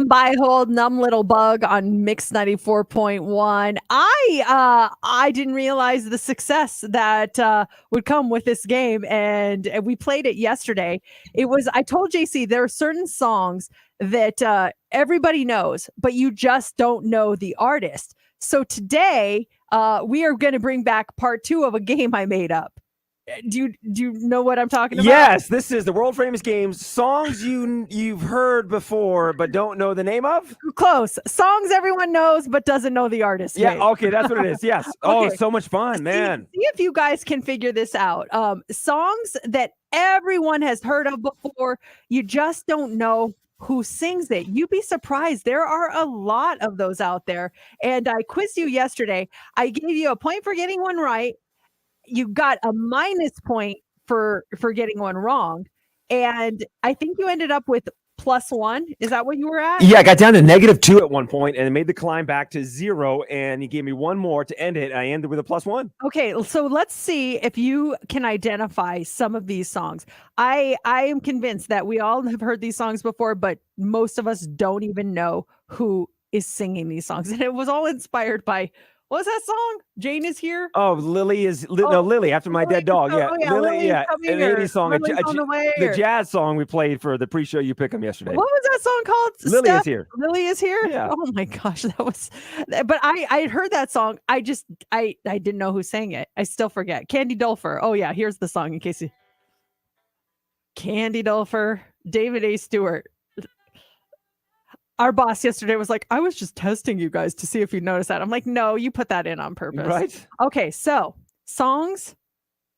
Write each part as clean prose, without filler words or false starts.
By Hold, Numb Little Bug on Mix 94.1. I didn't realize the success that would come with this game, and we played it yesterday. I told JC there are certain songs that everybody knows, but you just don't know the artist. So today, we are going to bring back part 2 of a game I made up. Do you know what I'm talking about? Yes, this is the world famous game. Songs you've heard before but don't know the name of? Close. Songs everyone knows but doesn't know the artist. Yeah, name. okay, that's what it is. Yes. Oh, it's so much fun, man. See if you guys can figure this out. Songs that everyone has heard of before, you just don't know who sings it. You'd be surprised. There are a lot of those out there. And I quizzed you yesterday. I gave you a point for getting one right. You got a minus point for getting one wrong. And I think you ended up with +1. Is that what you were at? Yeah, I got down to -2 at one point and made the climb back to 0. And he gave me one more to end it. I ended with a +1. Okay, so let's see if you can identify some of these songs. I am convinced that we all have heard these songs before, but most of us don't even know who is singing these songs. And it was all inspired by, what was that song? Jane Is Here? Oh, Lily after my dead dog. Yeah, Lily, yeah, an 80s song. The jazz song we played for the pre-show You Pick 'em yesterday. What was that song called? Lily Is Here. Lily Is Here? Yeah. Oh my gosh, that was, but I had heard that song. I didn't know who sang it. I still forget. Candy Dulfer. Oh yeah, here's the song in case you. Candy Dulfer, David A. Stewart. Our boss yesterday was like, I was just testing you guys to see if you notice that. I'm like, no, you put that in on purpose. Right. Okay, so songs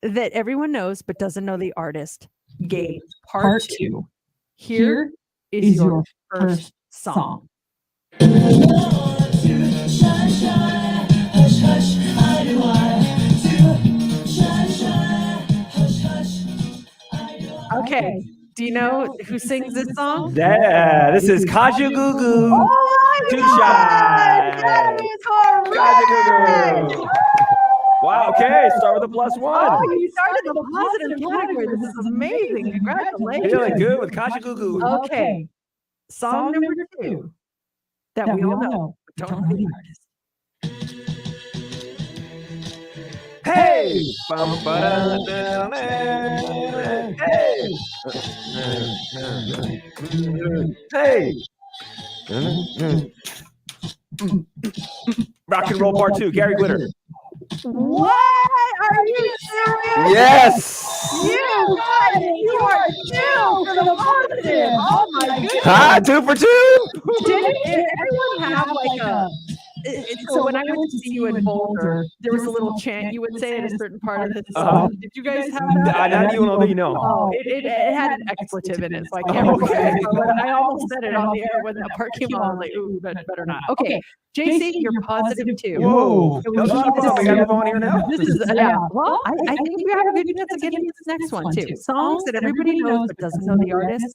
that everyone knows but doesn't know the artist. Game part 2. Here is your first song. Okay. Do you know who sings this song? Yeah, this is Kaja Gugu. Oh my Too God! Shy. That is correct! Kaja Gugu. Wow, okay, start with a +1. Oh, you started in the positive category. This is amazing. Congratulations. Feeling good with Kaja Gugu. Okay. Song number 2 that we all know, but don't know the artist. Hey! Hey! Rock and Roll Part 2, Gary Glitter. What? Are you serious? Yes! You guys, you are 2 for the positive. Oh my goodness. 2 for 2. Did everyone have like a... So when I went to see you in Boulder, there was a little chant you would say at a certain part of the song. Did you guys have that? Not you know, you know. Oh, it had an expletive in it, so I can't remember. But I almost said it on the air when that part came on. I was like, ooh, better not. Okay, JC, you're +2. Whoa. We got to move on here now? This is, yeah. Well, I think you have a good chance of getting this next one, too. Songs that everybody knows but doesn't know the artist.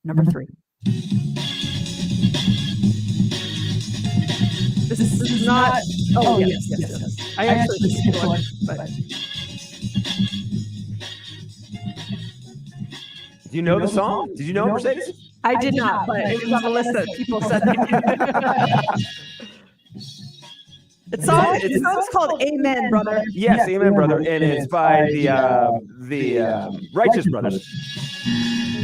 Number 3. This is not. Oh, yes. I actually just one, but. Do you know the song? Did you know Mercedes? I did not, but it was on the list that people said they did. It's song's called Amen, Brother. Yes, Amen, Brother, and it's by the Righteous Brothers.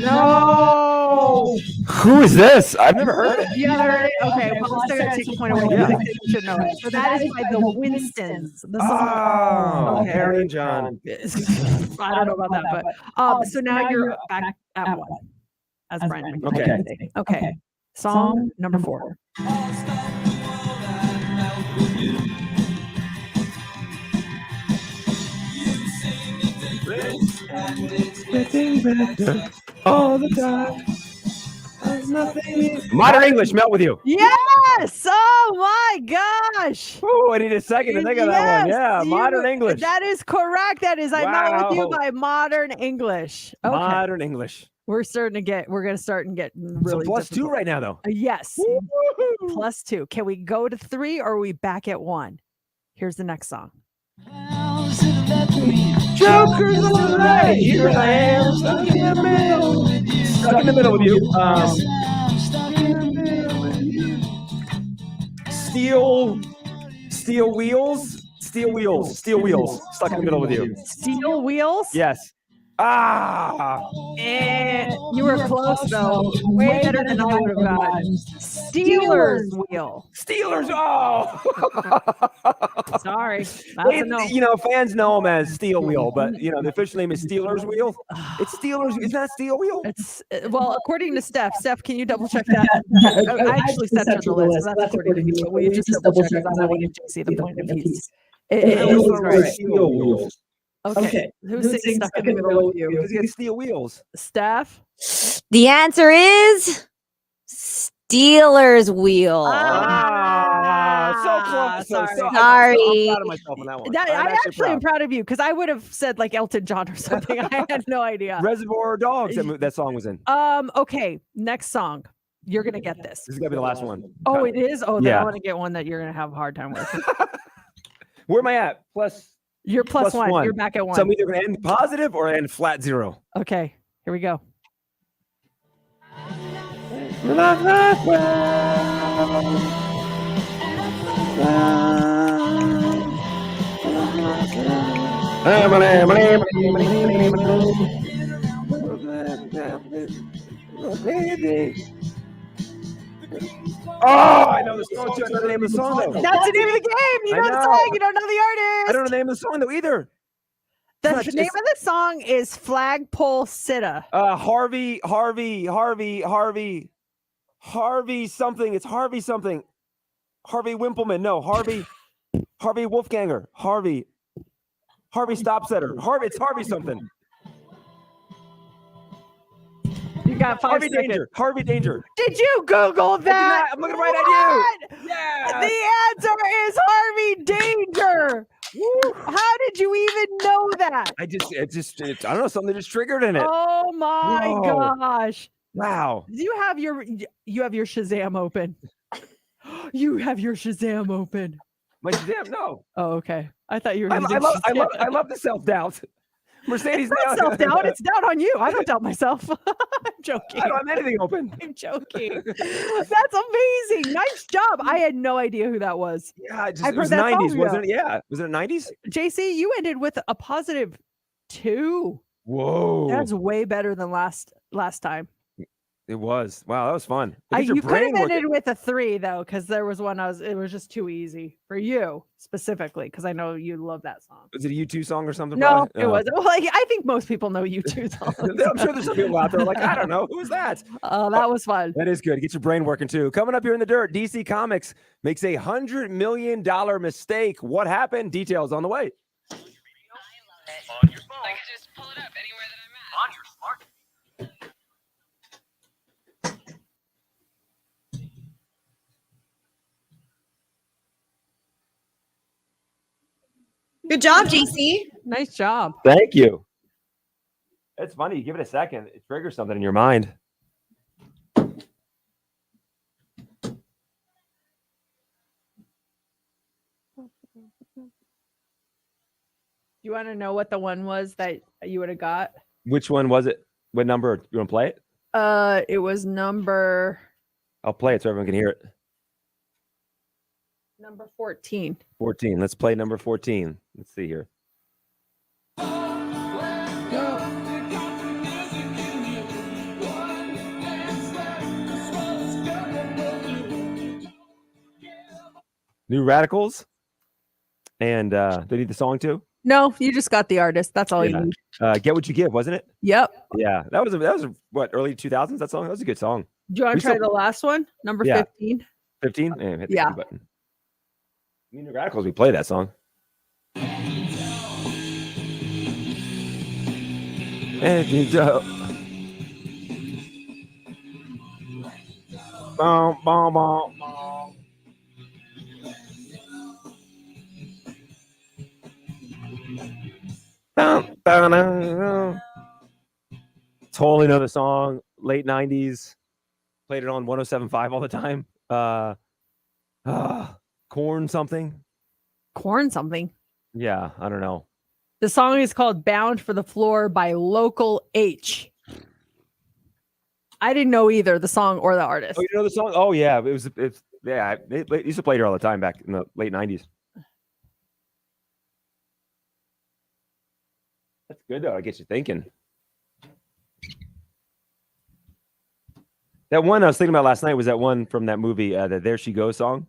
No. Who is this? I've never heard it. You haven't heard it? Okay, well, let's take a point away. Yeah. You should know it. So that is by the Winstons. The song. Oh, Harry and John. I don't know about that, but so now you're back at 1. As Brian. Okay. Song number 4. All the time. Modern English, melt with you. Yes! Oh my gosh! Oh, I need a second to think of that one. Yeah, Modern English. That is correct. That is I Melt With You by Modern English. Okay. Modern English. We're going to start and get really so +2 right now, though. Yes. Woo-hoo. +2. Can we go to 3 or are we back at 1? Here's the next song. Jokers on the right, here I am, stuck in the middle. Stuck in the middle with you. Steel wheels. Steel wheels. Stuck in the middle with you. Steel wheels. Yes. And you were close though. Way better than I would have gotten. Steelers wheel. Steelers. Oh. Sorry. That's a no. You know, fans know them as Steel Wheel, but you know the official name is Steelers Wheel. It's Steelers. It's not Steel Wheel. It's well, according to Steph. Steph, can you double check that? I actually sent her the list. So that's according to you. We just double check because I want to give JC the point of he's. It was right. Steel Wheels. Okay. Who's stuck in the middle of you? Because you got steel wheels. Steph? The answer is Steelers wheel. So close. Sorry. I'm proud of myself on that one. I actually am proud of you because I would have said like Elton John or something. I had no idea. Reservoir Dogs, that song was in. Okay. Next song. You're going to get this. This is going to be the last one. Oh, it is? Oh, then yeah. I want to get one that you're going to have a hard time with. Where am I at? You're plus one. You're back at 1. So I'm either going to end positive or end flat 0. Okay, here we go. Oh, I know the song too. I know the name of the song though. That's the name of the game. You know the song. You don't know the artist. I don't know the name of the song though either. The name of the song is Flagpole Sitta. Harvey something. It's Harvey something. Harvey Wimpleman. No, Harvey Wolfganger. Harvey Stopsetter. It's Harvey something. You got 5 seconds. Harvey Danger. Did you Google that? I'm looking right at you. Yeah. The answer is Harvey Danger. How did you even know that? I don't know, something just triggered in it. Oh my gosh. Wow. You have your Shazam open. You have your Shazam open. My Shazam? No. Oh, okay. I thought you were. I love the self-doubt. Mercedes, not self-doubt. It's doubt on you. I don't doubt myself. I'm joking. I don't have anything open. I'm joking. That's amazing. Nice job. I had no idea who that was. Yeah, it was 90s, wasn't it? Yeah. Was it 90s? JC, you ended with a positive 2. Whoa. That's way better than last time. It was. Wow, that was fun. You could have ended with a 3 though, because there was one it was just too easy for you specifically, because I know you love that song. Was it a U2 song or something? No, it wasn't. Well, I think most people know U2 songs. I'm sure there's some people out there like, I don't know, who was that? Oh, that was fun. That is good. Get your brain working too. Coming up here in the dirt, DC Comics makes a $100 million mistake. What happened? Details on the way. I love it. On your phone. I can just pull it up anywhere that I'm at. On your smart. Good job, JC. Nice job. Thank you. It's funny. You give it a second, it triggers something in your mind. You want to know what the one was that you would have got? Which one was it? What number? You want to play it? It was number. I'll play it so everyone can hear it. Number 14. 14. Let's play number 14. Let's see here. New Radicals. And they need the song too? No, you just got the artist. That's all you need. Get What You Give, wasn't it? Yep. Yeah. That was what, early 2000s, that song? That was a good song. Do you want to try the last one? Number 15? 15? Hit the key button. New Radicals, we play that song. And you do. Boom, boom, boom, boom. Totally know the song. Late 90s. Played it on 107.5 all the time. Corn something. Yeah, I don't know. The song is called Bound for the Floor by Local H. I didn't know either the song or the artist. Oh, you know the song? Oh yeah, they used to play it all the time back in the late 90s. That's good though. It gets you thinking. That one I was thinking about last night was that one from that movie, the There She Goes song.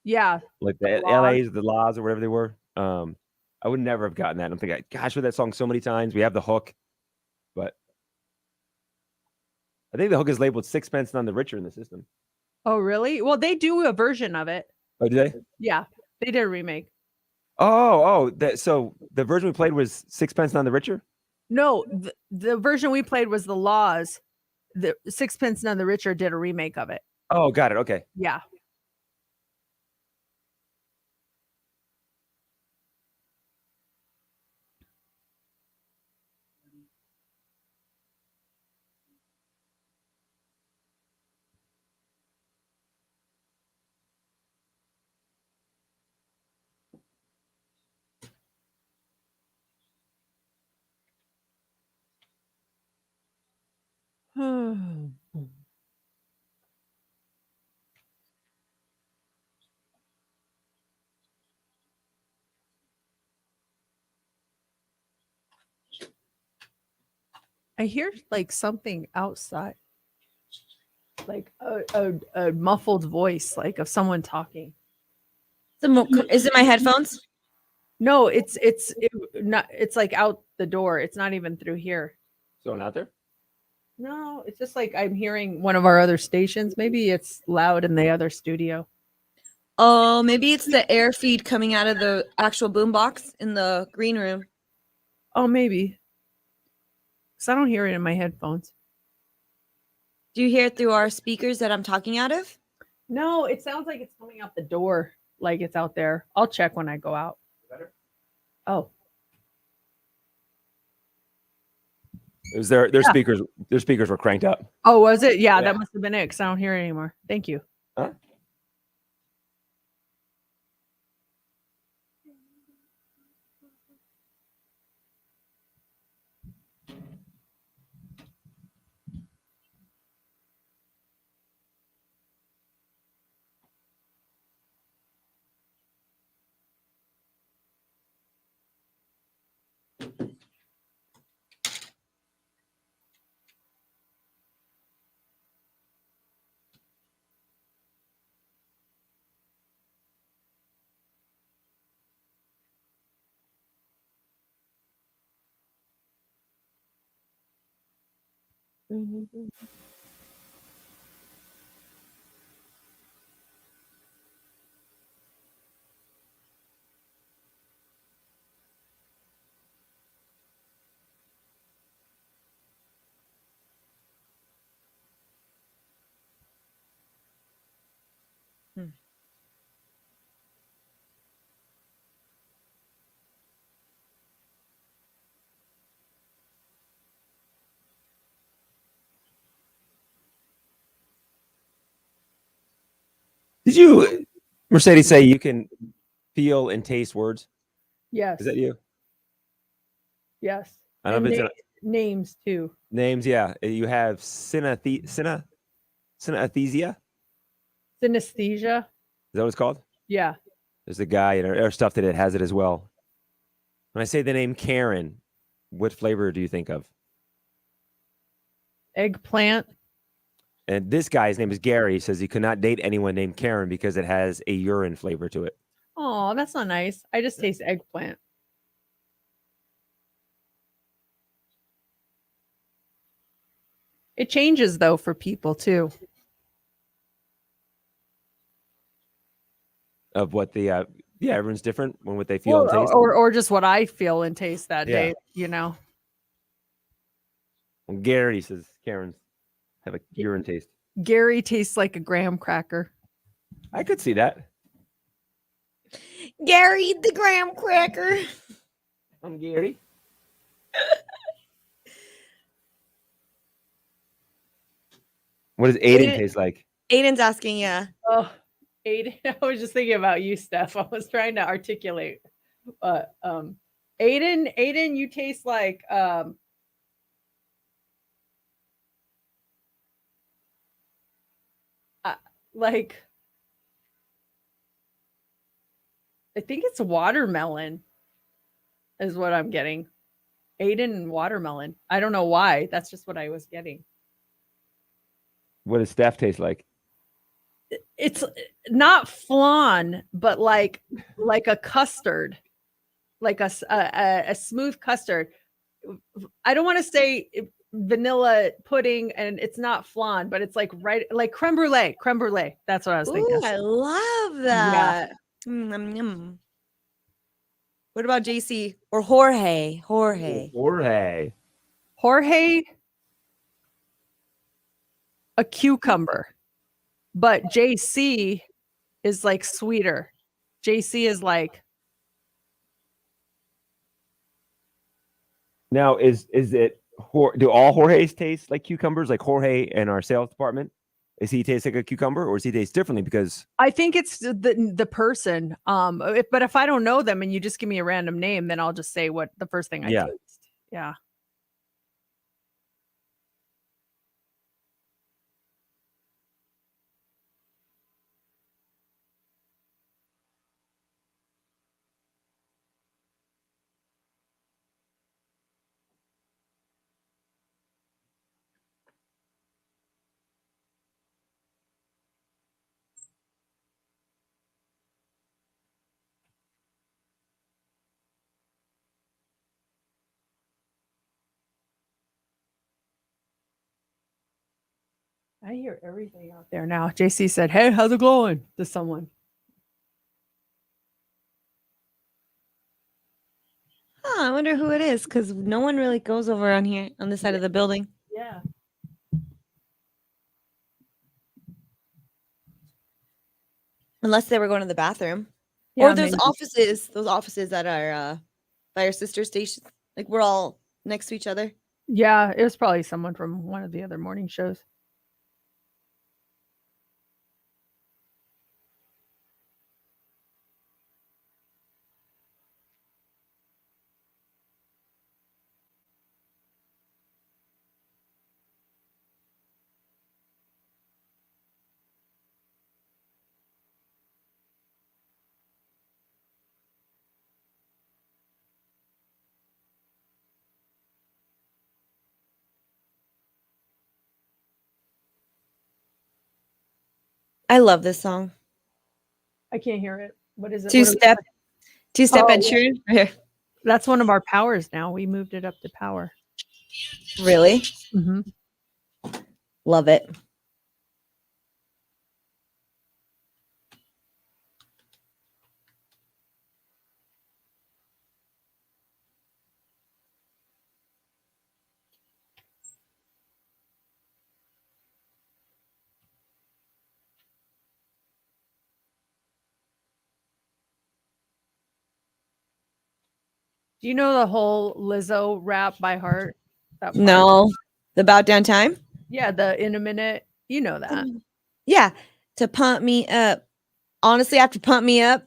Yeah. Like the LA's, the Laws, or whatever they were. I would never have gotten that. I'm thinking, gosh, heard that song so many times. We have the hook, but I think the hook is labeled Sixpence None the Richer in the system. Oh, really? Well, they do a version of it. Oh, do they? Yeah, they did a remake. So the version we played was Sixpence None the Richer? No, the version we played was the Laws. The Sixpence None the Richer did a remake of it. Oh, got it. Okay. Yeah. I hear like something outside, like a muffled voice, like of someone talking. Is it my headphones? No, it's not. It's like out the door. It's not even through here. Someone out there? No, it's just like I'm hearing one of our other stations. Maybe it's loud in the other studio. Oh, maybe it's the air feed coming out of the actual boombox in the green room. Oh, maybe. Because I don't hear it in my headphones. Do you hear it through our speakers that I'm talking out of? No, it sounds like it's coming out the door, like it's out there. I'll check when I go out. Better? Oh. It was their speakers. Their speakers were cranked up. Oh, was it? Yeah, that must have been it. Because I don't hear it anymore. Thank you. Huh? Did you, Mercedes, say you can feel and taste words? Yes. Is that you? Yes. I don't know if it's names too. Names, yeah. You have synesthesia. Synesthesia. Is that what it's called? Yeah. There's a guy in our stuff that it has it as well. When I say the name Karen, what flavor do you think of? Eggplant. And this guy's name is Gary. He says he could not date anyone named Karen because it has a urine flavor to it. Oh, that's not nice. I just taste eggplant. It changes though for people too. Of what the everyone's different when what they feel and taste. Or just what I feel and taste that day, you know. Well, Gary says Karen's have a urine taste. Gary tastes like a graham cracker. I could see that. Gary the graham cracker. I'm Gary. What does Aiden taste like? Aiden's asking, yeah. Oh, Aiden. I was just thinking about you, Steph. I was trying to articulate. Aiden, you taste like Like, I think it's watermelon is what I'm getting. Aiden and watermelon. I don't know why. That's just what I was getting. What does Steph taste like? It's not flan, but like a custard, like a smooth custard. I don't want to say vanilla pudding, and it's not flan, but it's like creme brulee. Creme brulee. That's what I was thinking. Ooh, I love that. Mm. What about JC or Jorge? Jorge. A cucumber, but JC is like sweeter. JC is like. Now, is it? Do all Jorge's taste like cucumbers? Like Jorge in our sales department, is he taste like a cucumber, or does he taste differently? Because I think it's the person. But if I don't know them and you just give me a random name, then I'll just say what the first thing I taste. Yeah. I hear everything out there now. JC said, "Hey, how's it going?" to someone. I wonder who it is, because no one really goes over on here on this side of the building. Yeah. Unless they were going to the bathroom. Yeah, or those offices that are by our sister stations. Like we're all next to each other. Yeah, it was probably someone from one of the other morning shows. I love this song. I can't hear it. What is it? Two-step and true. That's one of our powers now. We moved it up to power. Really? Mm-hmm. Love it. Do you know the whole Lizzo rap by heart? No. The About Down Time? Yeah, the In a Minute. You know that. Yeah. To pump me up. Honestly, after pump me up,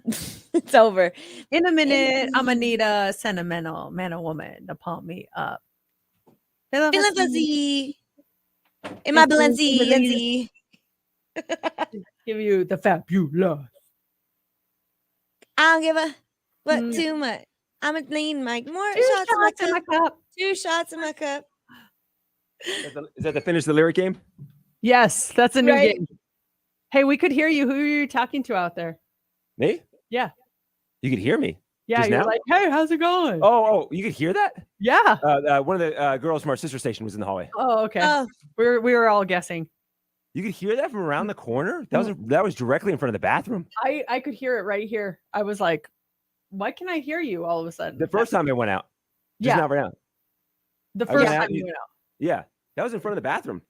it's over. In a minute, I'm gonna need a sentimental man or woman to pump me up. Feeling fuzzy. In my Balenci. Give you the fabulous. I don't give a what too much. I'm a lean Mike. More shots in my cup. 2 shots in my cup. Is that the finish the lyric game? Yes, that's a new game. Hey, we could hear you. Who are you talking to out there? Me? Yeah. You could hear me? Yeah, just you're now? like, hey, how's it going? Oh, you could hear that? Yeah. One of the girls from our sister station was in the hallway. Oh, okay. We were all guessing. You could hear that from around the corner? That was directly in front of the bathroom. I could hear it right here. I was like, why can I hear you all of a sudden? The first time it went out. Just now right out. The first time it went out. Yeah. That was in front of the bathroom.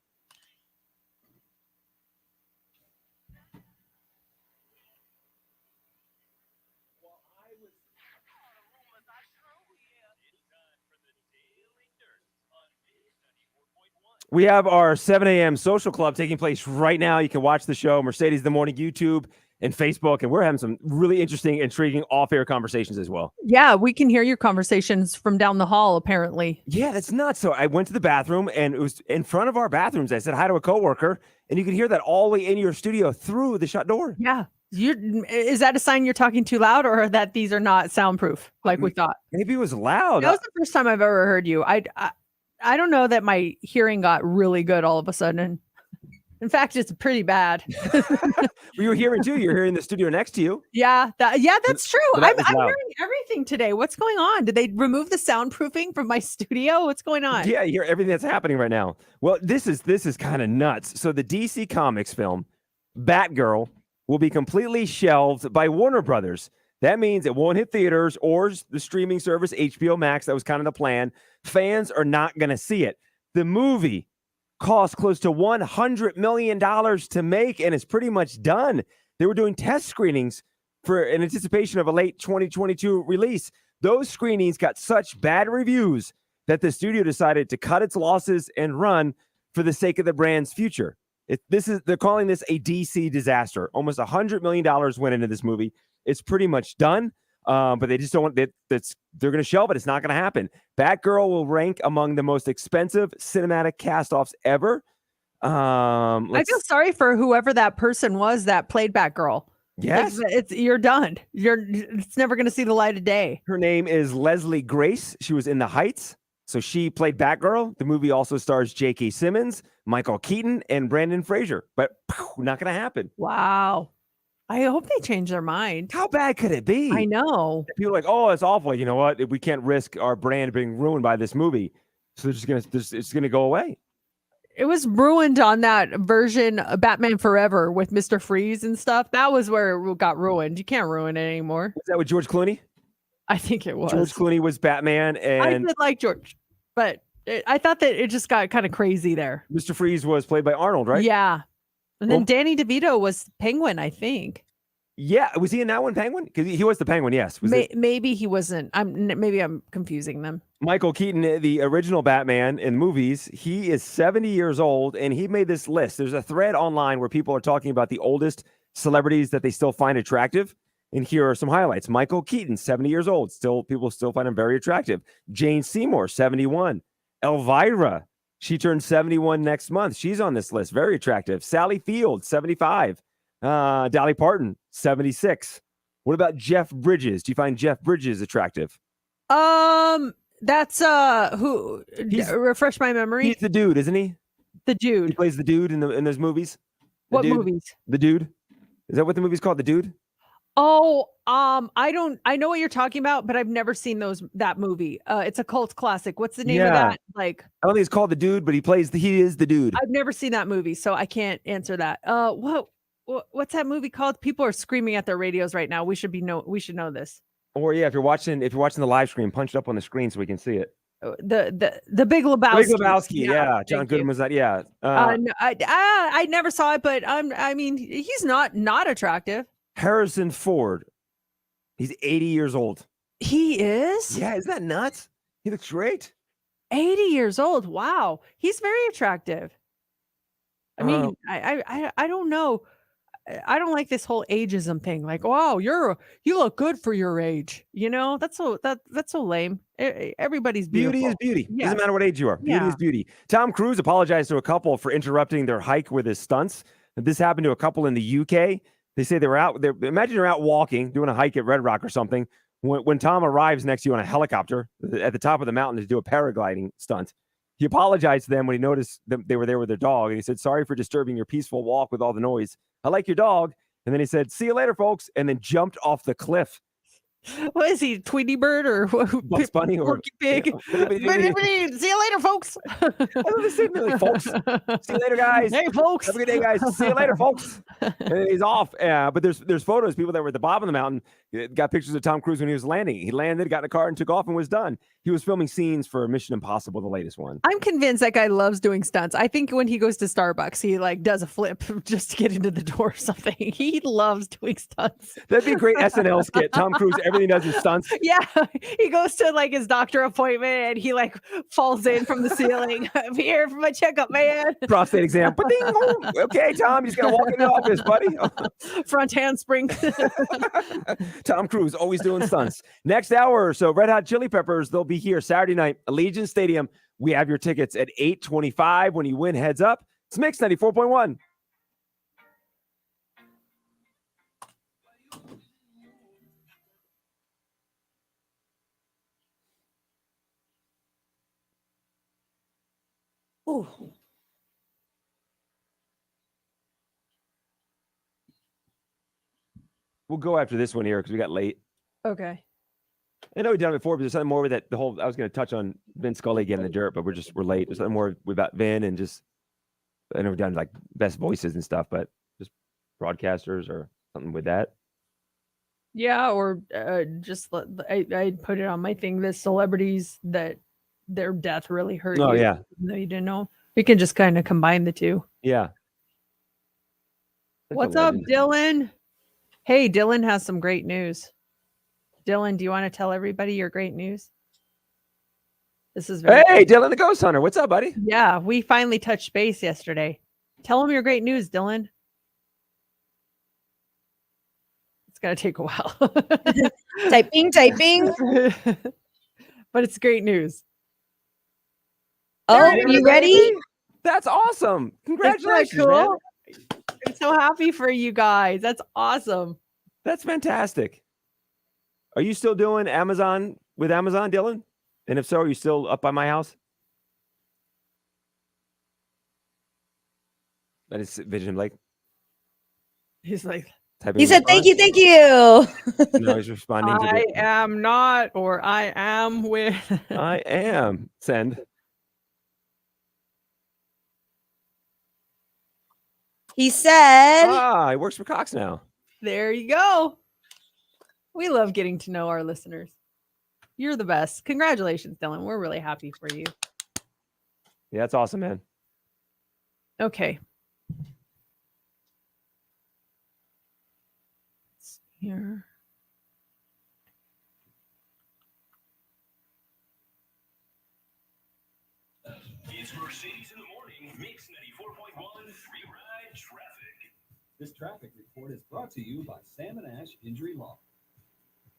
We have our 7 a.m. social club taking place right now. You can watch the show, Mercedes in the Morning, YouTube and Facebook, and we're having some really interesting, intriguing off-air conversations as well. Yeah, we can hear your conversations from down the hall, apparently. Yeah, that's nuts. So I went to the bathroom, and it was in front of our bathrooms. I said hi to a coworker, and you could hear that all the way in your studio through the shut door. Yeah. Is that a sign you're talking too loud, or that these are not soundproof like we thought? Maybe it was loud. That was the first time I've ever heard you. I don't know that my hearing got really good all of a sudden. In fact, it's pretty bad. You were hearing too. You're hearing the studio next to you. Yeah, that's true. I'm hearing everything today. What's going on? Did they remove the soundproofing from my studio? What's going on? Yeah, you hear everything that's happening right now. Well, this is kind of nuts. So the DC Comics film, Batgirl, will be completely shelved by Warner Brothers. That means it won't hit theaters or the streaming service HBO Max. That was kind of the plan. Fans are not going to see it. The movie cost close to $100 million to make, and it's pretty much done. They were doing test screenings in anticipation of a late 2022 release. Those screenings got such bad reviews that the studio decided to cut its losses and run for the sake of the brand's future. They're calling this a DC disaster. Almost $100 million went into this movie. It's pretty much done, but they just don't want that. They're going to shelve it. It's not going to happen. Batgirl will rank among the most expensive cinematic cast-offs ever. I feel sorry for whoever that person was that played Batgirl. Yes, you're done. It's never going to see the light of day. Her name is Leslie Grace. She was in The Heights, so she played Batgirl. The movie also stars J.K. Simmons, Michael Keaton, and Brendan Fraser. But not going to happen. Wow. I hope they change their mind. How bad could it be? I know. People are like, oh, it's awful. You know what? We can't risk our brand being ruined by this movie. So it's gonna go away. It was ruined on that version of Batman Forever with Mr. Freeze and stuff. That was where it got ruined. You can't ruin it anymore. Was that with George Clooney? I think it was. George Clooney was Batman, and I did like George, but I thought that it just got kind of crazy there. Mr. Freeze was played by Arnold, right? Yeah. And then Danny DeVito was Penguin, I think. Yeah, was he in that one, Penguin? Because he was the Penguin, yes. Maybe he wasn't. Maybe I'm confusing them. Michael Keaton, the original Batman in movies, he is 70 years old, and he made this list. There's a thread online where people are talking about the oldest celebrities that they still find attractive. And here are some highlights. Michael Keaton, 70 years old. People still find him very attractive. Jane Seymour, 71. Elvira, she turns 71 next month. She's on this list. Very attractive. Sally Field, 75. Dolly Parton, 76. What about Jeff Bridges? Do you find Jeff Bridges attractive? That's who? Refresh my memory. He's the dude, isn't he? The dude. He plays the dude in those movies. What movies? The Dude. Is that what the movie's called? The Dude? Oh, I know what you're talking about, but I've never seen that movie. It's a cult classic. What's the name of that? Like, I don't think it's called The Dude, but he is the dude. I've never seen that movie, so I can't answer that. What's that movie called? People are screaming at their radios right now. We should know this. Or yeah, if you're watching the live stream, punch it up on the screen so we can see it. The Big Lebowski. Big Lebowski, yeah. John Goodman was that, yeah. No, I never saw it, but I mean, he's not attractive. Harrison Ford. He's 80 years old. He is? Yeah, isn't that nuts? He looks great. 80 years old. Wow. He's very attractive. I mean, I don't know. I don't like this whole ageism thing. Like, wow, you look good for your age. You know, that's so lame. Everybody's beautiful. Beauty is beauty. Yes. Doesn't matter what age you are. Beauty is beauty. Tom Cruise apologized to a couple for interrupting their hike with his stunts. This happened to a couple in the UK. They say imagine they're out walking, doing a hike at Red Rock or something. When Tom arrives next to you on a helicopter at the top of the mountain to do a paragliding stunt, he apologized to them when he noticed that they were there with their dog. And he said, sorry for disturbing your peaceful walk with all the noise. I like your dog. And then he said, see you later, folks. And then jumped off the cliff. What is he, Tweety Bird or Bugs Bunny or Porky Pig? See you later, folks. I love this thing, really, folks. See you later, guys. Hey, folks. Have a good day, guys. See you later, folks. And he's off. But there's photos. People that were at the bottom of the mountain got pictures of Tom Cruise when he was landing. He landed, got in a car, and took off and was done. He was filming scenes for Mission Impossible, the latest one. I'm convinced that guy loves doing stunts. I think when he goes to Starbucks, he like does a flip just to get into the door or something. He loves doing stunts. That'd be a great SNL skit. Tom Cruise every everything does is stunts. Yeah, he goes to like his doctor appointment and he like falls in from the ceiling. I'm here for my checkup, man. Prostate exam. Ba-ding! Okay, Tom, he's gonna walk in the office, buddy. Front handspring. Tom Cruise always doing stunts. Next hour or so, Red Hot Chili Peppers, they'll be here Saturday night, Allegiant Stadium. We have your tickets at 8:25. When you win, heads up. It's Mix 94.1. Ooh. We'll go after this one here because we got late. Okay. I know we've done it before, but there's something more with that. I was going to touch on Vin Scully getting the dirt, but we're late. There's something more about Vin and just, I know we've done like best voices and stuff, but just broadcasters or something with that. Yeah, or just I put it on my thing. The celebrities that their death really hurt. Oh, you, yeah. even though you didn't know. We can just kind of combine the two. Yeah. That's What's a up, legend. Dylan? Hey, Dylan has some great news. Dylan, do you want to tell everybody your great news? This is very Hey, Dylan the Ghost Hunter. What's up, buddy? Yeah, we finally touched base yesterday. Tell them your great news, Dylan. It's gonna take a while. Typing. But it's great news. Oh, you ready? That's awesome. Isn't that Congratulations, man. cool? I'm so happy for you guys. That's awesome. That's fantastic. Are you still doing Amazon with Amazon, Dylan? And if so, are you still up by my house? That is Vision Blake. He's like, Typing He in said, response. thank you. No, he's responding to I the am not, or I am with. I am. Send. He said, He works for Cox now. There you go. We love getting to know our listeners. You're the best. Congratulations, Dylan. We're really happy for you. Yeah, that's awesome, man. Okay. Let's see here. It's Mercedes in the morning, Mix 94.1 Free Ride Traffic. This traffic report is brought to you by Sam and Ash Injury Law.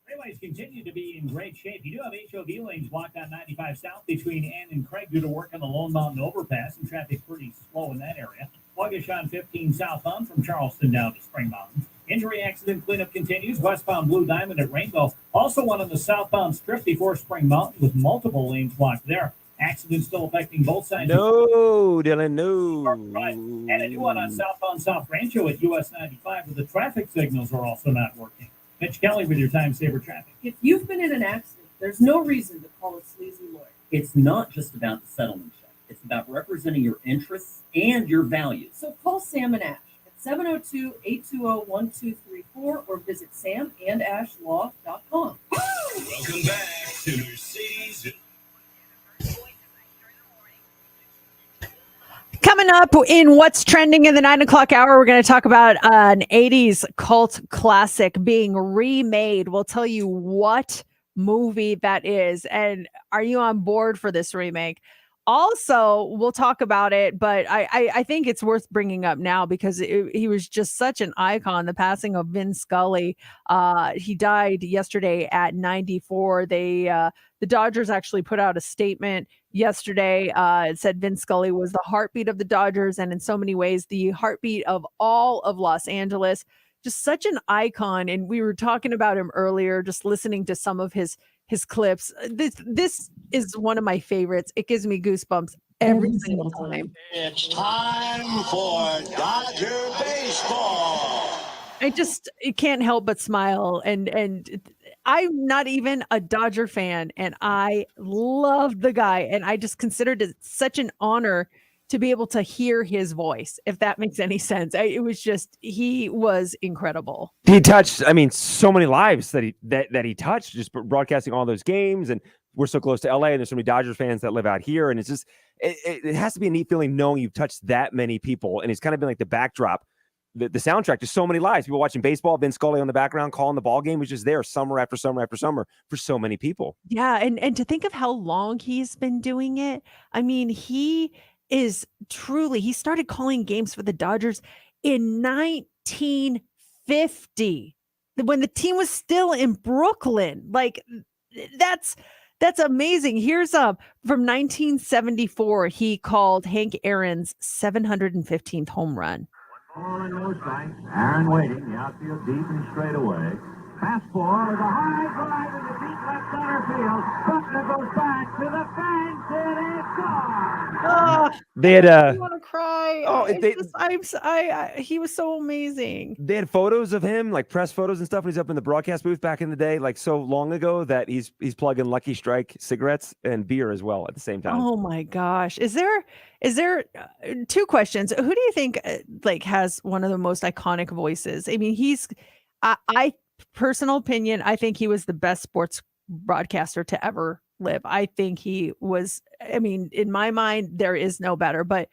Freeways continue to be in great shape. You do have HOV lanes blocked on 95 South between Ann and Craig due to work on the Lone Mountain Overpass, and traffic pretty slow in that area. Sluggish on 15 southbound from Charleston down to Spring Mountain. Injury accident cleanup continues. Westbound Blue Diamond at Rainbow. Also one on the southbound strip before Spring Mountain with multiple lanes blocked there. Accident still affecting both sides. No, Dylan, no. Right. And a new one on southbound South Rancho at US 95 where the traffic signals are also not working. Mitch Kelly with your time saver traffic. If you've been in an accident, there's no reason to call a sleazy lawyer. It's not just about the settlement check. It's about representing your interests and your values. So call Sam and Ash at 702-820-1234 or visit samandashlaw.com. Welcome back to Mercedes. Coming up in What's Trending in the 9 o'clock hour, we're going to talk about an 80s cult classic being remade. We'll tell you what movie that is. And are you on board for this remake? Also, we'll talk about it, but I think it's worth bringing up now because he was just such an icon. The passing of Vin Scully. He died yesterday at 94. The Dodgers actually put out a statement yesterday. It said Vin Scully was the heartbeat of the Dodgers and in so many ways the heartbeat of all of Los Angeles. Just such an icon. And we were talking about him earlier, just listening to some of his clips. This is one of my favorites. It gives me goosebumps every single time. It's time for Dodger baseball. I can't help but smile. And I'm not even a Dodger fan, and I love the guy. And I just considered it such an honor to be able to hear his voice, if that makes any sense. He was incredible. He touched, so many lives that he touched, just broadcasting all those games. And we're so close to LA, and there's so many Dodgers fans that live out here. And it's just, it has to be a neat feeling knowing you've touched that many people. And it's kind of been like the backdrop the soundtrack to so many lives. People watching baseball, Vince Scully on the background calling the ball game, was just there summer after summer after summer for so many people. Yeah, and to think of how long he's been doing it. I mean, he started calling games for the Dodgers in 1950 when the team was still in Brooklyn. Like that's amazing. Here's from 1974, he called Hank Aaron's 715th home run. Ball in no sight. Aaron waiting. The outfield deep and straight away. Fastball is a high drive in the deep left center field. Buckner goes back to the fence and it's gone. They had I want to cry. Oh, He was so amazing. they had photos of him, like press photos and stuff, when he's up in the broadcast booth back in the day, like so long ago that he's plugging Lucky Strike cigarettes and beer as well at the same time. Oh my gosh. Is there two questions? Who do you think like has one of the most iconic voices? I mean, I personal opinion, I think he was the best sports broadcaster to ever live. I think he was, I mean, in my mind, there is no better. But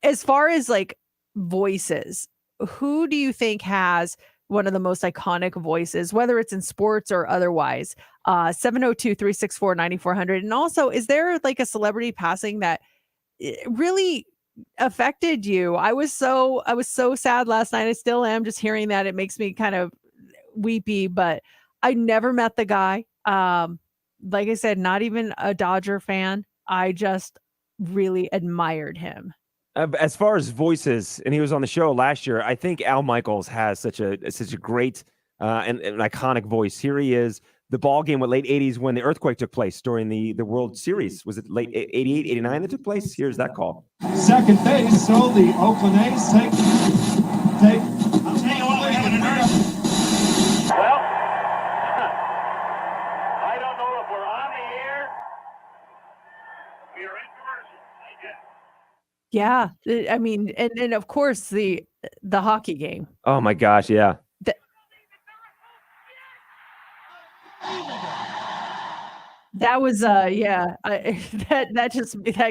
as far as like voices, who do you think has one of the most iconic voices, whether it's in sports or otherwise? 702-364-9400. And also, is there like a celebrity passing that really affected you? I was so sad last night. I still am. Just hearing that, it makes me kind of weepy, but I never met the guy. Like I said, not even a Dodger fan. I just really admired him. As far as voices, and he was on the show last year, I think Al Michaels has such a great and an iconic voice. Here he is. The ball game with late 80s when the earthquake took place during the World Series. Was it late 88, 89 that took place? Here's that call. Second base, so the Oakland A's take. I'll tell you what, we're having a nerve. Well, I don't know if we're on the air. We're in commercial. I guess. Yeah. I mean, and of course the hockey game. Oh my gosh, yeah. That was that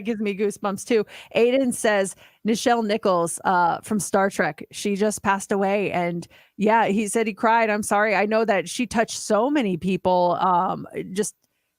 gives me goosebumps too. Aiden says Nichelle Nichols from Star Trek, she just passed away, and yeah, he said he cried. I'm sorry. I know that she touched so many people.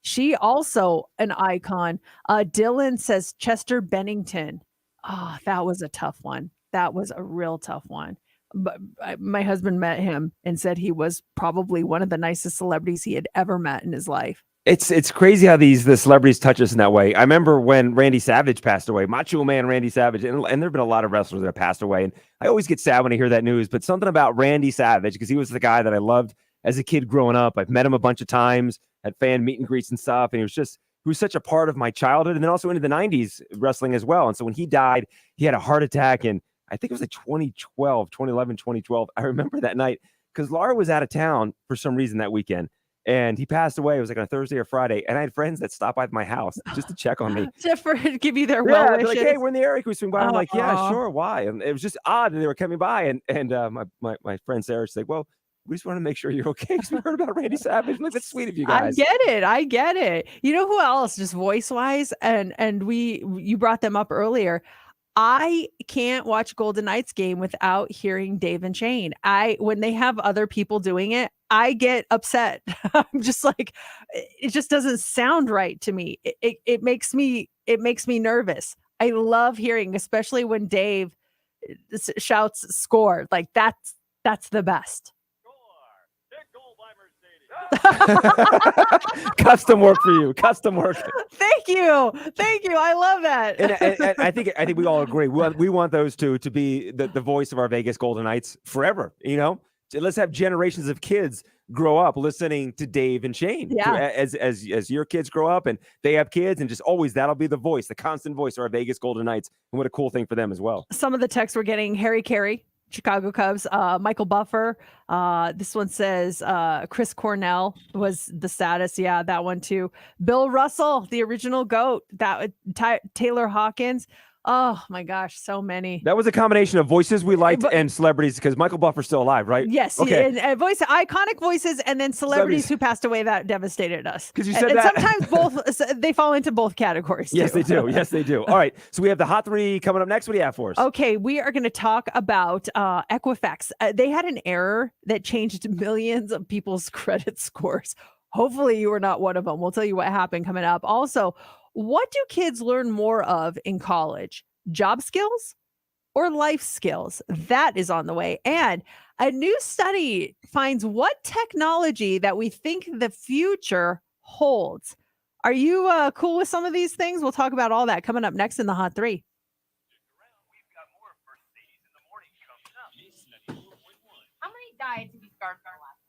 She also an icon. Dylan says Chester Bennington. Oh, that was a tough one. That was a real tough one. But my husband met him and said he was probably one of the nicest celebrities he had ever met in his life. It's crazy how the celebrities touch us in that way. I remember when Randy Savage passed away, Macho Man Randy Savage, and there have been a lot of wrestlers that have passed away. And I always get sad when I hear that news, but something about Randy Savage, because he was the guy that I loved as a kid growing up. I've met him a bunch of times at fan meet and greets and stuff. And he was such a part of my childhood, and then also into the 90s wrestling as well. And so when he died, he had a heart attack, and I think it was like 2011, 2012. I remember that night because Laura was out of town for some reason that weekend. And he passed away. It was like on a Thursday or Friday. And I had friends that stopped by my house just to check on me. Just for give you their well wishes. Like, hey, we're in the area. Can we swing by? I'm like, yeah, sure. Why? And it was just odd. And they were coming by. And my friend Sarah, she's like, well, we just want to make sure you're okay because we heard about Randy Savage. I'm like, that's sweet of you guys. I get it. You know who else, just voice wise? And you brought them up earlier. I can't watch Golden Knights game without hearing Dave and Shane. When they have other people doing it, I get upset. I'm just like, it just doesn't sound right to me. It makes me nervous. I love hearing, especially when Dave shouts score. Like that's the best. Custom work for you. Custom work. Thank you. I love that. And I think we all agree. We want those two to be the voice of our Vegas Golden Knights forever. You know, let's have generations of kids grow up listening to Dave and Shane. Yeah. As your kids grow up and they have kids, and just always that'll be the voice, the constant voice of our Vegas Golden Knights. And what a cool thing for them as well. Some of the texts we're getting: Harry Carey, Chicago Cubs, Michael Buffer. This one says Chris Cornell was the status. Yeah, that one too. Bill Russell, the original GOAT. That Taylor Hawkins. Oh my gosh, so many. That was a combination of voices we liked but- and celebrities because Michael Buffer's still alive, right? Yes, Okay. and iconic voices, and then celebrities who passed away that devastated us. 'Cause you And- said and that- sometimes both they fall into both categories. Yes, too. they do. Yes, they do. All right. So we have the hot 3 coming up next. What do you have for us? Okay, we are going to talk about Equifax. They had an error that changed millions of people's credit scores. Hopefully, you were not one of them. We'll tell you what happened coming up. Also, what do kids learn more of in college? Job skills or life skills? That is on the way. And a new study finds what technology that we think the future holds. Are you cool with some of these things? We'll talk about all that coming up next in the Hot 3. How many diets have you started for the last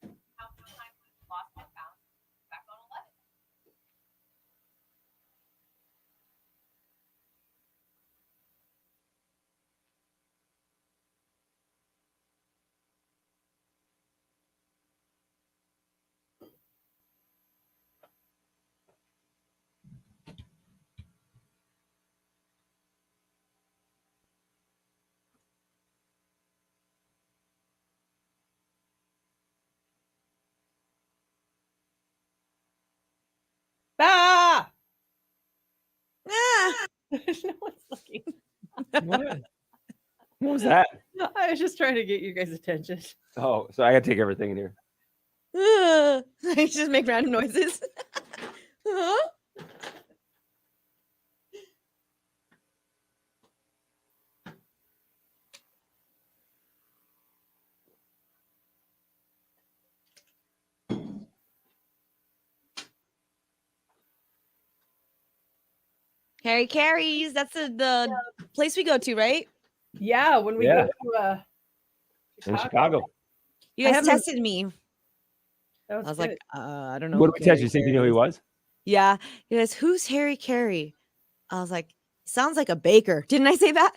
one? How many times have you lost 10 pounds? Back on 11. Ah! Ah, No one's looking. What? What was that? I was just trying to get you guys' attention. Oh, so I got to take everything in here. I just make random noises. Huh? Harry Carey's. That's the place we go to, right? Yeah, when we Yeah. go to In Chicago. You I guys haven't- tested me. that I was good. like, I don't know. What who did we test Harry you? Think you Carey knew who he is. was? Yeah. You guys, who's Harry Carey? I was like, sounds like a baker. Didn't I say that?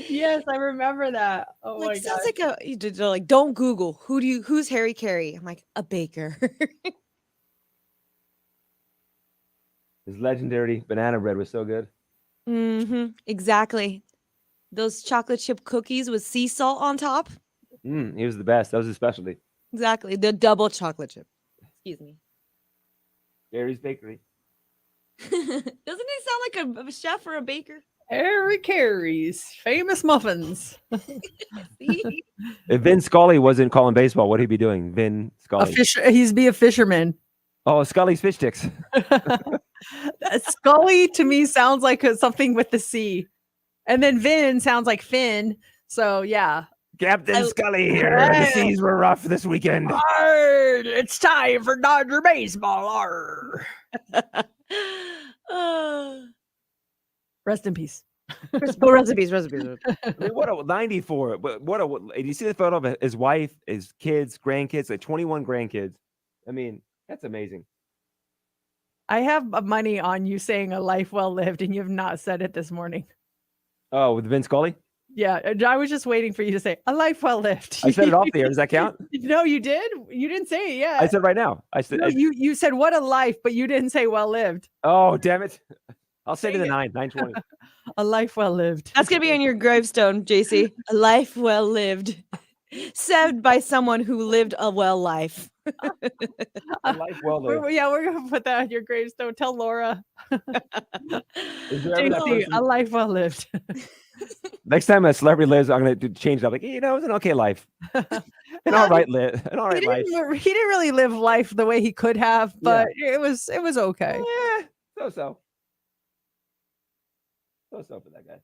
Yes, I remember that. Oh Like, my sounds god. like they're like, don't Google. Who's Harry Carey? I'm like, a baker. His legendary banana bread was so good. Exactly. Those chocolate chip cookies with sea salt on top. He was the best. That was his specialty. Exactly. The double chocolate chip. Excuse me. Gary's Bakery. Doesn't he sound like a chef or a baker? Harry Carey's famous muffins. See? If Vin Scully wasn't calling baseball, what'd he be doing? Vin Scully. He's be a fisherman. Oh, Scully's fish sticks. Scully to me sounds like something with the C. And then Vin sounds like Finn. So yeah. Captain Scully here. The seas were rough this weekend. It's time for Dodger baseball. Arr. Rest in peace. Recipes. I mean, what a 94. But do you see the photo of his wife, his kids, grandkids, like 21 grandkids? I mean, that's amazing. I have money on you saying a life well lived, and you have not said it this morning. Oh, with Vin Scully? Yeah, I was just waiting for you to say a life well lived. I said it off the air. Does that count? No, you did. You didn't say it yet. I said right now. I said No, you said what a life, but you didn't say well lived. Oh, damn it. I'll say to the Dang 920. A life well lived. That's gonna be on your gravestone, JC. A life well lived, saved by someone who lived a well life. A life well lived. Yeah, we're gonna put that on your gravestone. Tell Laura. Is there ever that JC, person- a life well lived. Next time a celebrity lives, I'm going to change it up. Like, it was an okay life. An all right life. He didn't really live life the way he could have, but it was okay. Yeah, so. So for that guy.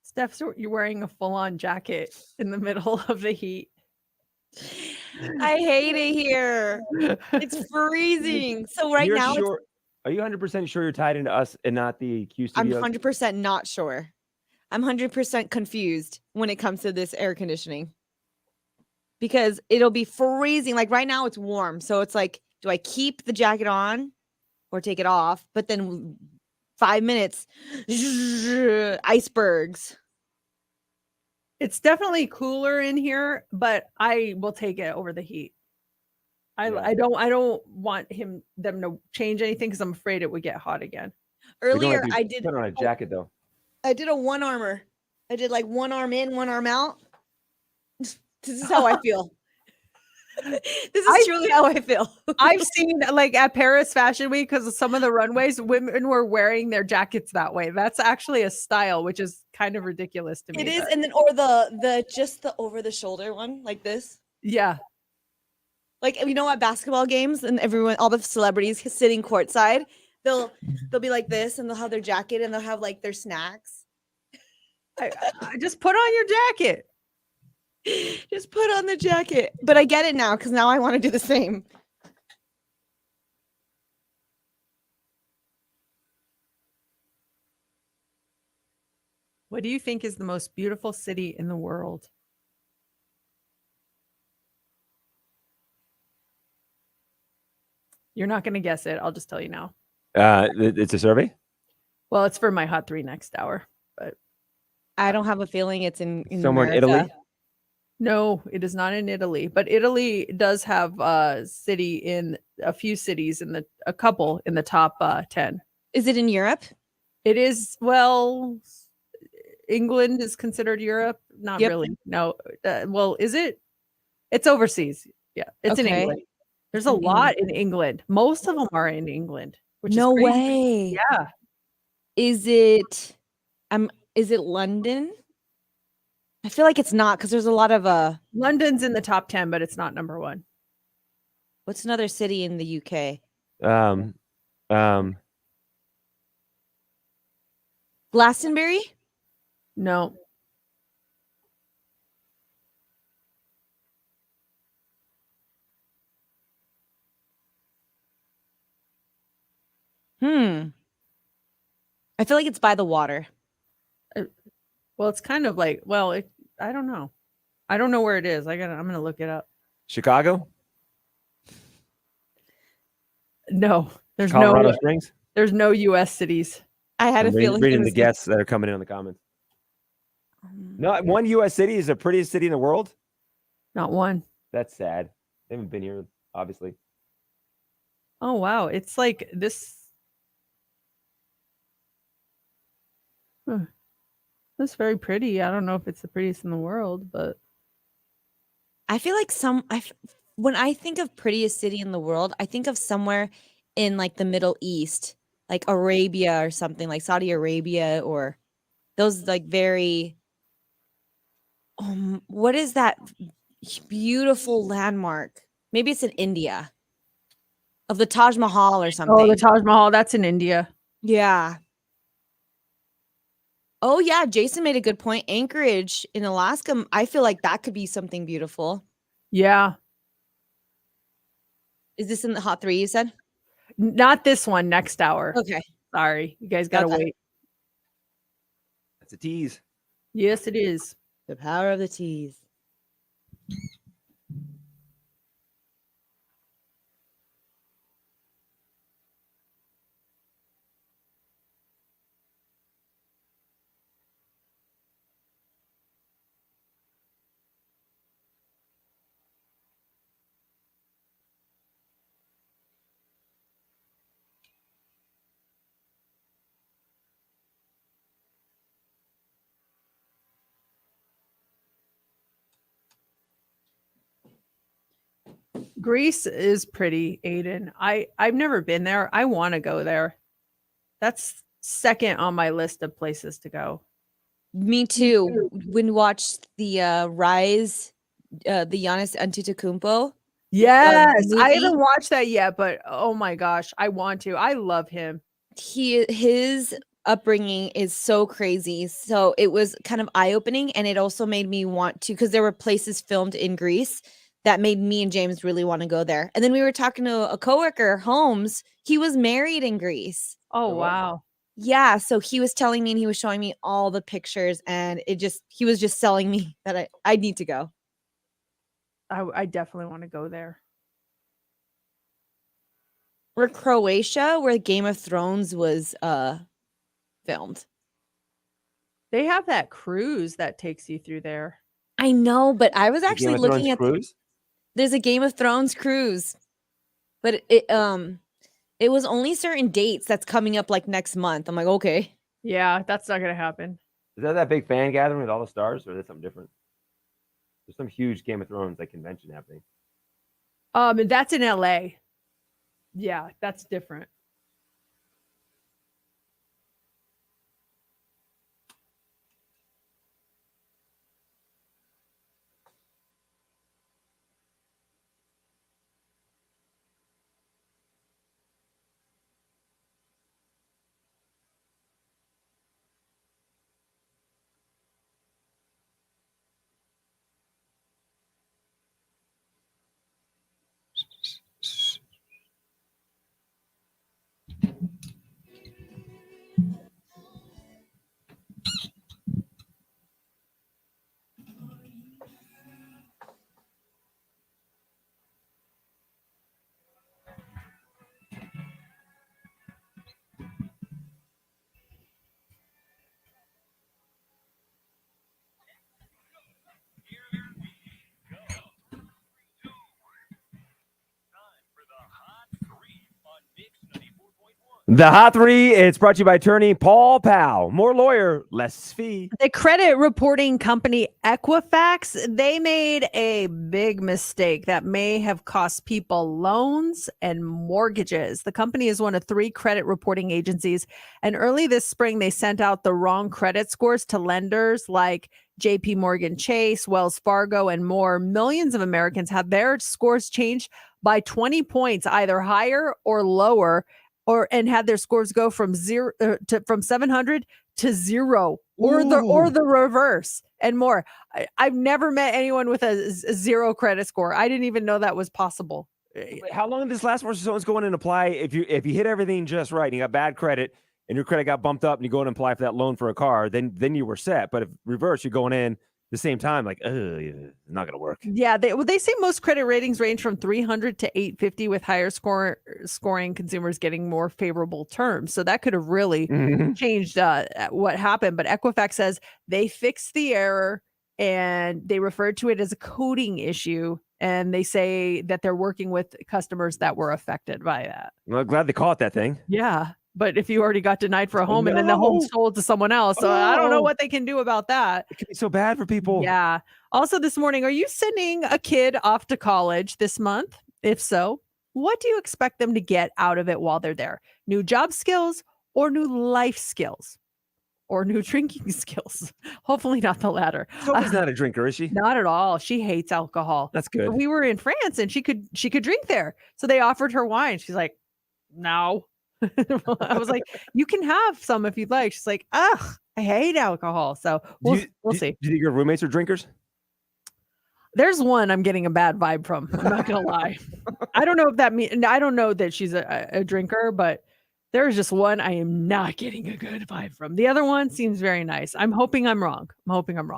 Steph's you're wearing a full-on jacket in the middle of the heat. I hate it here. It's freezing. So right You're now, sure, are you 100% sure you're tied into us and not the Q I'm studios? 100% not sure. I'm 100% confused when it comes to this air conditioning. Because it'll be freezing. Like right now it's warm. So it's like, do I keep the jacket on or take it off? But then 5 minutes, icebergs. It's definitely cooler in here, but I will take it over the heat. I don't want them to change anything because I'm afraid it would get hot again. Earlier I did put on a jacket though. I did a one armor. I did like one arm in, one arm out. This is how I feel. This is truly how I feel. I've seen like at Paris Fashion Week, because of some of the runways, women were wearing their jackets that way. That's actually a style, which is kind of ridiculous to me. It is, but- and then or the just the over the shoulder one like this. Yeah. Like you know at basketball games and everyone, all the celebrities sitting courtside, they'll be like this and they'll have their jacket and they'll have like their snacks. I just put on your jacket. Just put on the jacket. But I get it now because now I want to do the same. What do you think is the most beautiful city in the world? You're not going to guess it. I'll just tell you now. It's a survey. Well, it's for my hot 3 next hour, but I don't have a feeling it's in Somewhere in America. Italy. no, it is not in Italy. But Italy does have a few cities a couple in the top 10. Is it in Europe? It is, well, England is considered Europe. Not Yep. really. No. Well, is it? It's overseas. Yeah, it's in Okay. England. There's a In lot in England. Most of them are in England, which No is crazy. way. Yeah. Is it London? I feel like it's not because there's a lot of London's in the top 10, but it's not number 1. what's another city in the UK? Glastonbury? No. I feel like it's by the water. Well, it's kind of like, I don't know. I don't know where it is. I'm going to look it up. Chicago. No, Colorado Springs. there's no US cities. I had a I'm feeling. reading it the was- guests that are coming in the comments. Not one U.S. city is the prettiest city in the world. Not one. That's sad. They haven't been here, obviously. Oh, wow. It's like this. Huh. That's very pretty. I don't know if it's the prettiest in the world, but I feel like when I think of prettiest city in the world, I think of somewhere in like the Middle East, like Arabia or something, like Saudi Arabia, or those like very. What is that beautiful landmark? Maybe it's in India. Of the Taj Mahal or something. oh, the Taj Mahal, that's in India. Yeah. Oh yeah, Jason made a good point. Anchorage in Alaska, I feel like that could be something beautiful. Yeah. Is this in the hot 3 you said? Not this one, next hour. Okay. Sorry. You guys got to Okay. wait. That's a tease. Yes, it is. The power of the tease. Greece is pretty, Aiden. I've never been there. I want to go there. That's second on my list of places to go. Me too. When we watched the Rise, the Giannis Antetokounmpo. Yes, I movie. haven't watched that yet, but oh my gosh, I want to. I love him. His upbringing is so crazy. So it was kind of eye-opening, and it also made me want to, because there were places filmed in Greece that made me and James really want to go there. And then we were talking to a coworker, Holmes. He was married in Greece. Oh what? wow. Yeah, so he was telling me and he was showing me all the pictures, and he was just selling me that I need to go. I definitely want to go there. Or Croatia, where Game of Thrones was filmed. They have that cruise that takes you through there. I know, but I was The actually Game of Thrones looking at cruise? there's a Game of Thrones cruise, but it was only certain dates that's coming up like next month. I'm like, okay. Yeah, that's not gonna happen. Is that big fan gathering with all the stars, or is it something different? There's some huge Game of Thrones like convention happening. And that's in LA. Yeah, that's different. The Hot Three, it's brought to you by attorney Paul Powell. More lawyer, less fee. The credit reporting company Equifax, they made a big mistake that may have cost people loans and mortgages. The company is one of 3 credit reporting agencies, and early this spring, they sent out the wrong credit scores to lenders like JP Morgan Chase, Wells Fargo, and more. Millions of Americans had their scores changed by 20 points, either higher or lower, and had their scores go from 700 to 0, or the reverse, and more. I've never met anyone with a 0 credit score. I didn't even know that was possible. Wait, how long did this last for? Someone's going in and apply. If you hit everything just right and you got bad credit and your credit got bumped up and you go in and apply for that loan for a car, then you were set. But if reverse, you're going in the same time, like, it's not going to work. Yeah, they say most credit ratings range from 300 to 850, with higher scoring consumers getting more favorable terms. So that could have really changed what happened. But Equifax says they fixed the error and they referred to it as a coding issue. And they say that they're working with customers that were affected by that. Well, I'm glad they caught that thing. Yeah. But if you already got denied for a home and then the home sold to someone else, so I don't know what they can do about that. It can be so bad for people. Yeah. Also this morning, are you sending a kid off to college this month? If so, what do you expect them to get out of it while they're there? New job skills or new life skills? Or new drinking skills? Hopefully not the latter. Sophie's not a drinker, is she? Not at all. She hates alcohol. That's good. We were in France and she could drink there. So they offered her wine. She's like, no. I was like, you can have some if you'd like. She's like, ugh, I hate alcohol. So we'll see. Do you think your roommates are drinkers? There's one I'm getting a bad vibe from. I'm not gonna lie. I don't know if that means, I don't know that she's a drinker, but there's just one I am not getting a good vibe from. The other one seems very nice. I'm hoping I'm wrong.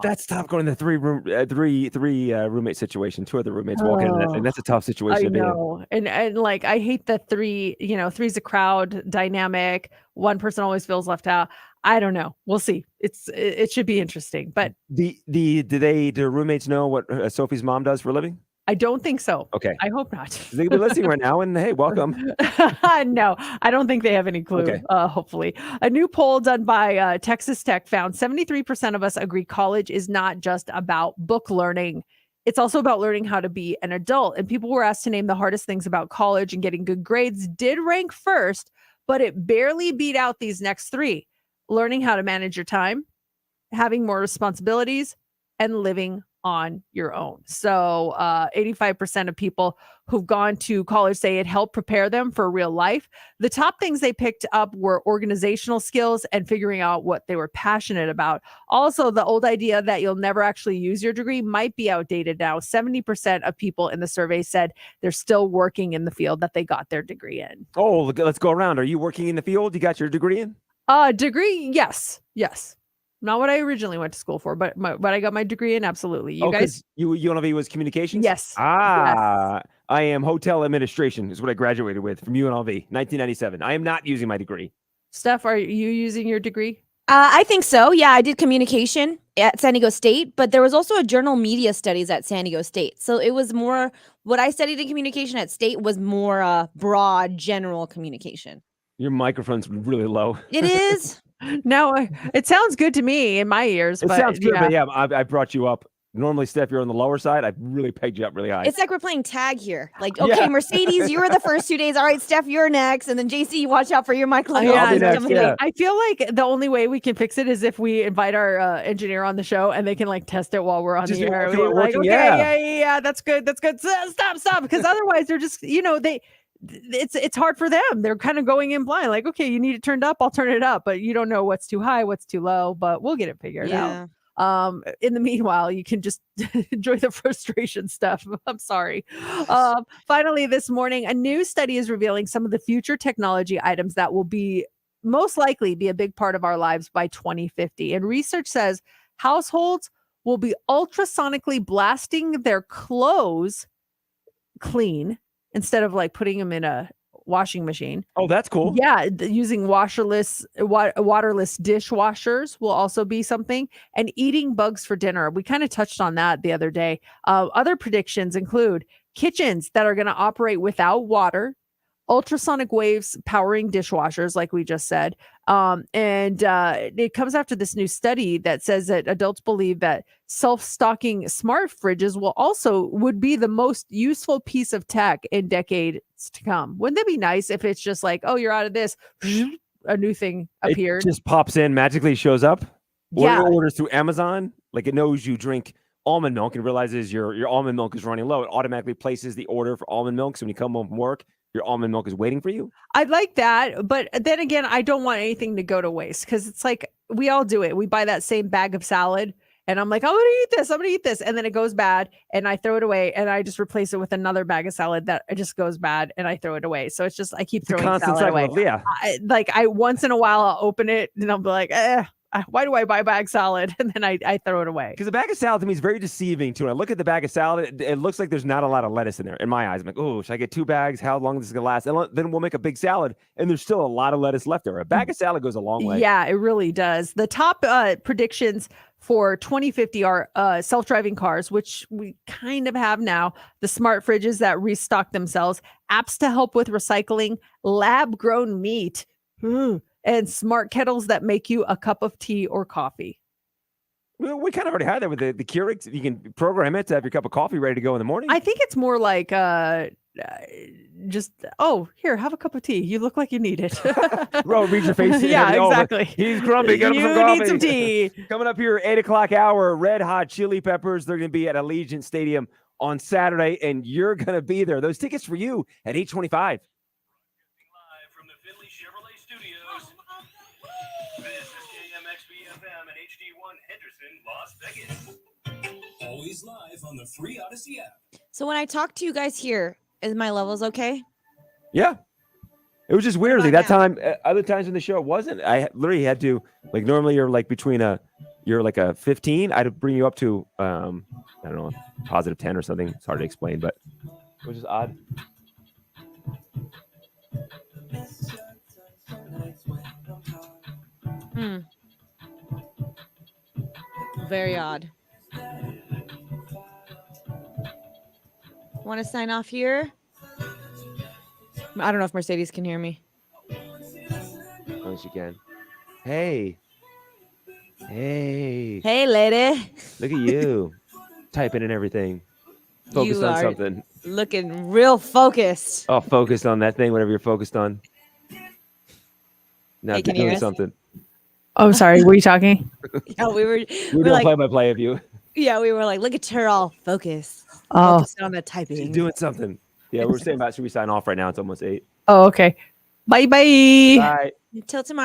That's tough going to three roommate situation. 2 other roommates walking in, and that's a tough situation I to be in. know. And like, I hate the 3, three's a crowd dynamic. One person always feels left out. I don't know. We'll see. It should be interesting. But Do roommates know what Sophie's mom does for a living? I don't think so. Okay. I hope not. They could be listening right now, and hey, welcome. No, I don't think they have any clue. Okay. Hopefully. A new poll done by Texas Tech found 73% of us agree college is not just about book learning. It's also about learning how to be an adult. And people were asked to name the hardest things about college, and getting good grades did rank first, but it barely beat out these next 3. Learning how to manage your time, having more responsibilities, and living on your own. So 85% of people who've gone to college say it helped prepare them for real life. The top things they picked up were organizational skills and figuring out what they were passionate about. Also, the old idea that you'll never actually use your degree might be outdated now. 70% of people in the survey said they're still working in the field that they got their degree in. Oh, let's go around. Are you working in the field you got your degree in? Degree, yes. Not what I originally went to school for, but what I got my degree in, absolutely. You guys? 'cause UNLV was communications? Yes. I am hotel administration is what I graduated with from UNLV, 1997. I am not using my degree. Steph, are you using your degree? I think so. Yeah, I did communication at San Diego State, but there was also a journal media studies at San Diego State. So it was more what I studied in communication at State was more broad, general communication. Your microphone's really low. It is. No, it sounds good to me in my ears. It but sounds good, yeah. but yeah, I brought you up. Normally, Steph, you're on the lower side. I really pegged you up really high. It's like we're playing tag here. Like, okay, Yeah. Mercedes, you were the first 2 days. All right, Steph, you're next. And then JC, watch out for your mic level. Yeah, I'll be next, yeah. I feel like the only way we can fix it is if we invite our engineer on the show and they can like test it while we're on Just the air. walk We're around like, working, okay, yeah, that's good. Stop, because otherwise they're just, it's hard for them. They're kind of going in blind. Like, okay, you need it turned up, I'll turn it up, but you don't know what's too high, what's too low. But we'll get it figured out. In the meanwhile, you can just enjoy the frustration stuff. I'm sorry. Finally, this morning, a new study is revealing some of the future technology items that will be most likely be a big part of our lives by 2050. And research says households will be ultrasonically blasting their clothes clean instead of like putting them in a washing machine. Oh, that's cool. Yeah, using waterless dishwashers will also be something, and eating bugs for dinner. We kind of touched on that the other day. Other predictions include kitchens that are going to operate without water, ultrasonic waves powering dishwashers, like we just said. And it comes after this new study that says that adults believe that self-stocking smart fridges would be the most useful piece of tech in decades to come. Wouldn't that be nice if it's just like, oh, you're out of this, a new thing appeared? It just pops in, magically shows up. Yeah. Or orders through Amazon. Like it knows you drink almond milk and realizes your almond milk is running low. It automatically places the order for almond milk. So when you come home from work, your almond milk is waiting for you. I'd like that. But then again, I don't want anything to go to waste because it's like we all do it. We buy that same bag of salad and I'm like, I'm going to eat this. And then it goes bad and I throw it away and I just replace it with another bag of salad that it just goes bad and I throw it away. So it's just, I keep throwing constant salad away. cycle, yeah. I once in a while I'll open it and I'll be like, why do I buy bag salad? And then I throw it away. Because the bag of salad to me is very deceiving too. When I look at the bag of salad, it looks like there's not a lot of lettuce in there. In my eyes, I'm like, oh, should I get 2 bags? How long is this gonna last? And then we'll make a big salad, and there's still a lot of lettuce left there. A bag of salad goes a long way. Yeah, it really does. The top predictions for 2050 are self-driving cars, which we kind of have now, the smart fridges that restock themselves, apps to help with recycling, lab-grown meat, and smart kettles that make you a cup of tea or coffee. Well, we kind of already had that with the Keurig. You can program it to have your cup of coffee ready to go in the morning. I think it's more like just, oh, here, have a cup of tea. You look like you need it. Bro, read your face. Yeah, exactly. He's grumpy. Get him some You coffee. need some tea. Coming up here, 8 o'clock hour, Red Hot Chili Peppers. They're going to be at Allegiant Stadium on Saturday, and you're going to be there. Those tickets for you at 8:25. Live from the Finley Chevrolet Studios. This is KMXB-FM and HD1 Henderson, Las Vegas. Always live on the free Odyssey app. So when I talk to you guys here, is my levels okay? Yeah. It was just weird. about Like that now? time, other times in the show, it wasn't. I literally had to, like, normally you're like between you're like a 15. I'd bring you up to, I don't know, positive 10 or something. It's hard to explain, but it was just odd. Very odd. Want to sign off here? I don't know if Mercedes can hear me. Once you can. Hey. Hey. Hey, lady. Look at you. Typing and everything. Focused You on are something. looking real focused. Oh, focused on that thing, whatever you're focused on. Now Hey, can you hear doing us? something. Oh, sorry. Were you talking? Yeah, we were We're doing like, play-by-play of you. yeah, we were like, look at her all focused. Oh. Focused on the typing. She's doing something. Yeah, we're saying about should we sign off right now? It's almost 8. Oh, okay. Bye-bye. Bye. Until tomorrow.